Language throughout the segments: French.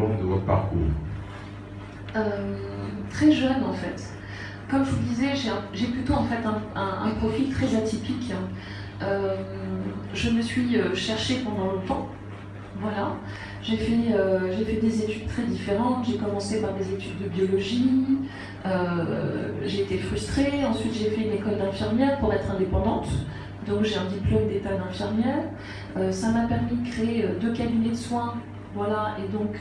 lors de votre parcours? Très jeune en fait. Comme je vous le disais, j'ai plutôt en fait un profil très atypique. Je me suis cherchée pendant longtemps. Voilà. J'ai fait des études très différentes. J'ai commencé par des études de biologie. J'ai été frustrée. Ensuite, j'ai fait une école d'infirmière pour être indépendante. Donc, j'ai un diplôme d'état d'infirmière. Ça m'a permis de créer 2 cabinets de soins. Voilà, et donc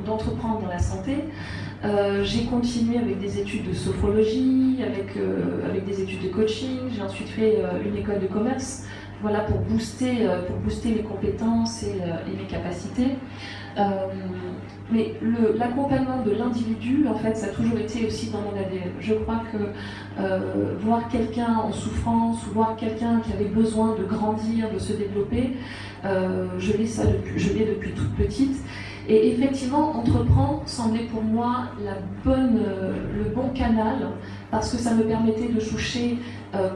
d'entreprendre dans la santé. J'ai continué avec des études de sophrologie, avec des études de coaching. J'ai ensuite fait une école de commerce, voilà, pour booster mes compétences et mes capacités. Mais l'accompagnement de l'individu, en fait, ça a toujours été aussi dans mon ADN. Je crois que voir quelqu'un en souffrance, ou voir quelqu'un qui avait besoin de grandir, de se développer, je l'ai depuis toute petite. Et effectivement, entreprendre semblait pour moi le bon canal, parce que ça me permettait de toucher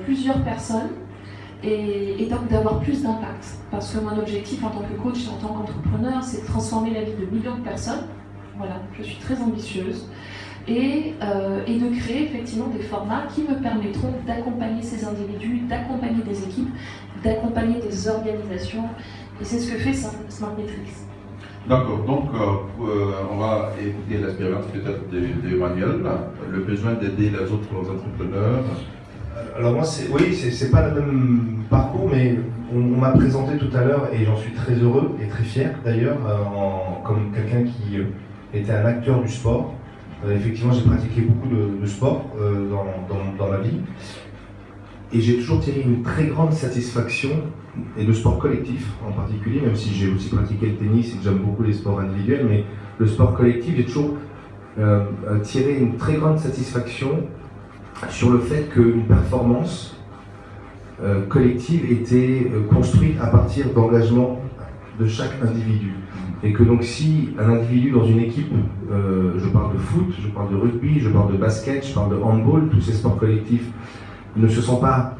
plusieurs personnes et donc d'avoir plus d'impact. Parce que mon objectif en tant que coach et en tant qu'entrepreneur, c'est de transformer la vie de millions de personnes. Voilà, je suis très ambitieuse. Et de créer effectivement des formats qui me permettront d'accompagner ces individus, d'accompagner des équipes, d'accompagner des organisations. Et c'est ce que fait Smart Metrics. D'accord, donc on va écouter l'expérience peut-être d'Emmanuel, le besoin d'aider les autres entrepreneurs. Alors moi, c'est pas le même parcours, mais on m'a présenté tout à l'heure, et j'en suis très heureux et très fier d'ailleurs, comme quelqu'un qui était un acteur du sport. Effectivement, j'ai pratiqué beaucoup de sport dans ma vie, et j'ai toujours tiré une très grande satisfaction, et de sport collectif en particulier, même si j'ai aussi pratiqué le tennis et que j'aime beaucoup les sports individuels, mais le sport collectif, j'ai toujours tiré une très grande satisfaction sur le fait qu'une performance collective était construite à partir d'engagement de chaque individu. Et que donc si un individu dans une équipe, je parle de foot, je parle de rugby, je parle de basket, je parle de handball, tous ces sports collectifs, ne se sent pas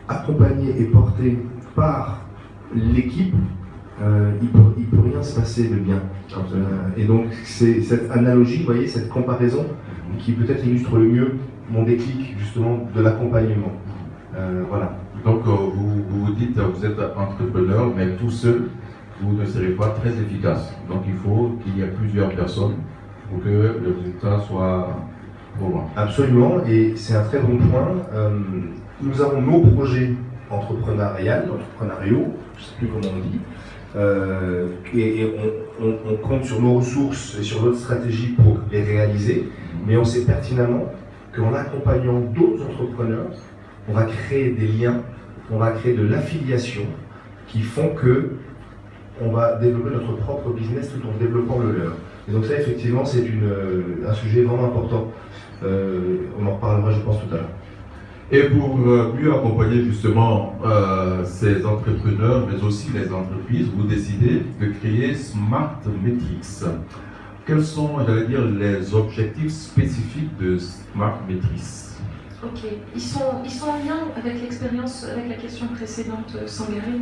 accompagné et porté par l'équipe, il peut rien se passer de bien. Et donc c'est cette analogie, vous voyez, cette comparaison qui peut-être illustre le mieux mon déclic justement de l'accompagnement. Voilà. Donc vous dites, vous êtes entrepreneur, mais tout seul, vous ne serez pas très efficace. Donc il faut qu'il y ait plusieurs personnes pour que le résultat soit probant. Absolument, et c'est un très bon point. Nous avons nos projets entrepreneuriaux, je ne sais plus comment on dit, et on compte sur nos ressources et sur notre stratégie pour les réaliser, mais on sait pertinemment qu'en accompagnant d'autres entrepreneurs, on va créer des liens, on va créer de l'affiliation qui font que on va développer notre propre business tout en développant le leur. Et donc ça, effectivement, c'est un sujet vraiment important. On en reparlera, je pense, tout à l'heure. Et pour mieux accompagner justement ces entrepreneurs, mais aussi les entreprises, vous décidez de créer Smart Metrics. Quels sont, j'allais dire, les objectifs spécifiques de Smart Metrics? Ok, ils sont en lien avec l'expérience, avec la question précédente, Sangaré.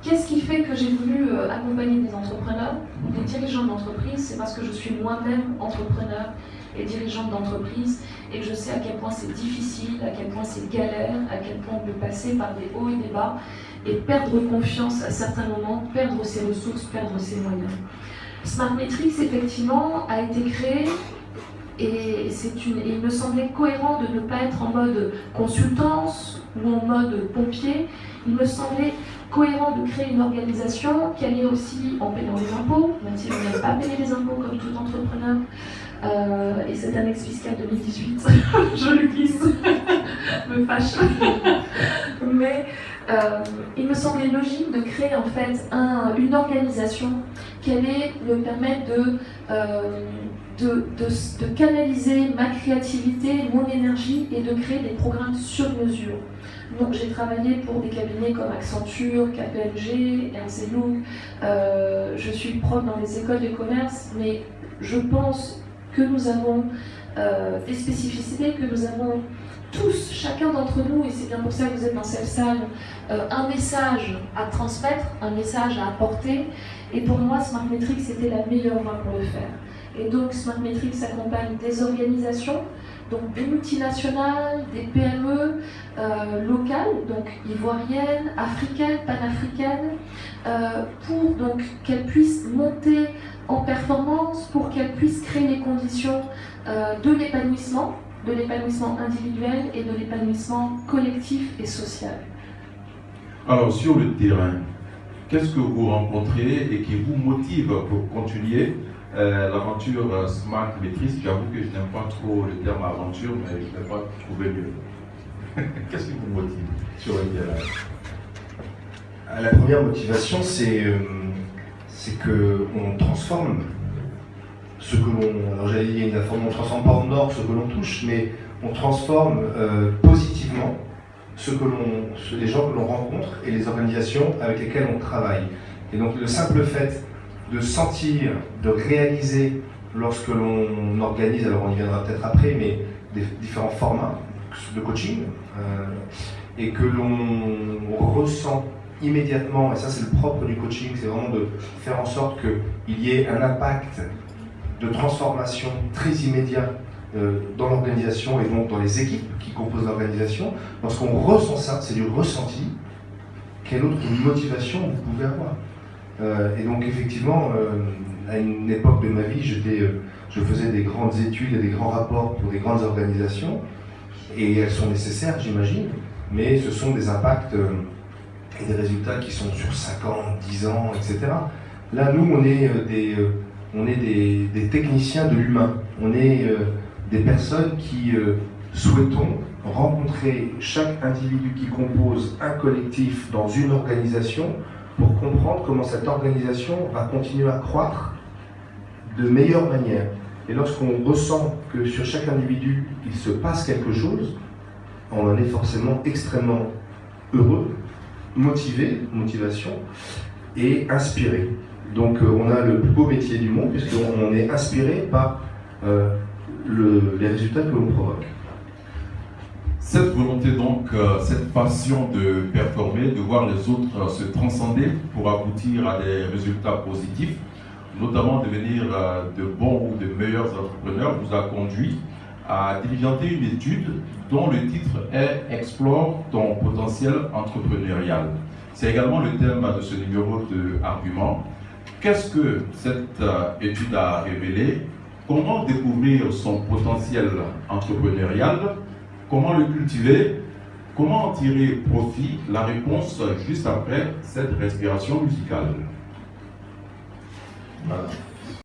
Qu'est-ce qui fait que j'ai voulu accompagner des entrepreneurs, des dirigeants d'entreprise? C'est parce que je suis moi-même entrepreneur et dirigeante d'entreprise, et que je sais à quel point c'est difficile, à quel point c'est galère, à quel point on peut passer par des hauts et des bas, et perdre confiance à certains moments, perdre ses ressources, perdre ses moyens. Smart Metrics, effectivement, a été créé, et il me semblait cohérent de ne pas être en mode consultance ou en mode pompier. Il me semblait cohérent de créer une organisation qui allait aussi en payant les impôts, même si je n'aime pas payer les impôts comme tout entrepreneur. Et cette annexe fiscale 2018, je le glisse, me fâche. Mais il me semblait logique de créer en fait une organisation qui allait me permettre de canaliser ma créativité, mon énergie et de créer des programmes sur mesure. Donc j'ai travaillé pour des cabinets comme Accenture, KPMG, Ernst & Young. Je suis prof dans les écoles de commerce, mais je pense que nous avons des spécificités, que nous avons tous, chacun d'entre nous, et c'est bien pour ça que vous êtes dans cette salle, un message à transmettre, un message à apporter. Et pour moi, Smart Metrics, c'était la meilleure voie pour le faire. Et donc, Smart Metrics accompagne des organisations, donc des multinationales, des PME locales, donc ivoiriennes, africaines, panafricaines, pour donc qu'elles puissent monter en performance, pour qu'elles puissent créer les conditions de l'épanouissement individuel et de l'épanouissement collectif et social. Alors, sur le terrain, qu'est-ce que vous rencontrez et qui vous motive pour continuer l'aventure Smart Metrics? J'avoue que je n'aime pas trop le terme aventure, mais je n'ai pas trouvé mieux. Qu'est-ce qui vous motive sur le terrain? La première motivation, c'est qu'on transforme ce que l'on... Alors j'allais dire, on ne transforme pas en or ce que l'on touche, mais on transforme positivement les gens que l'on rencontre et les organisations avec lesquelles on travaille. Et donc le simple fait de sentir, de réaliser lorsque l'on organise, alors on y viendra peut-être après, mais des différents formats de coaching, et que l'on ressent immédiatement, et ça c'est le propre du coaching, c'est vraiment de faire en sorte qu'il y ait un impact de transformation très immédiat dans l'organisation et donc dans les équipes qui composent l'organisation. Lorsqu'on ressent ça, c'est du ressenti, quelle autre motivation vous pouvez avoir? Et donc effectivement, à une époque de ma vie, je faisais des grandes études et des grands rapports pour des grandes organisations, et elles sont nécessaires, j'imagine, mais ce sont des impacts et des résultats qui sont sur 5 ans, 10 ans, etc. Là, nous, on est des techniciens de l'humain. On est des personnes qui souhaitons rencontrer chaque individu qui compose un collectif dans une organisation pour comprendre comment cette organisation va continuer à croître de meilleure manière. Et lorsqu'on ressent que sur chaque individu, il se passe quelque chose, on en est forcément extrêmement heureux, motivation et inspiré. Donc on a le plus beau métier du monde puisqu'on est inspiré par les résultats que l'on provoque. Cette volonté donc, cette passion de performer, de voir les autres se transcender pour aboutir à des résultats positifs, notamment devenir de bons ou de meilleurs entrepreneurs, vous a conduit à diligenter une étude dont le titre est « Explore ton potentiel entrepreneurial ». C'est également le thème de ce numéro de Argument. Qu'est-ce que cette étude a révélé? Comment découvrir son potentiel entrepreneurial? Comment le cultiver? Comment en tirer profit? La réponse juste après cette respiration musicale. Voilà.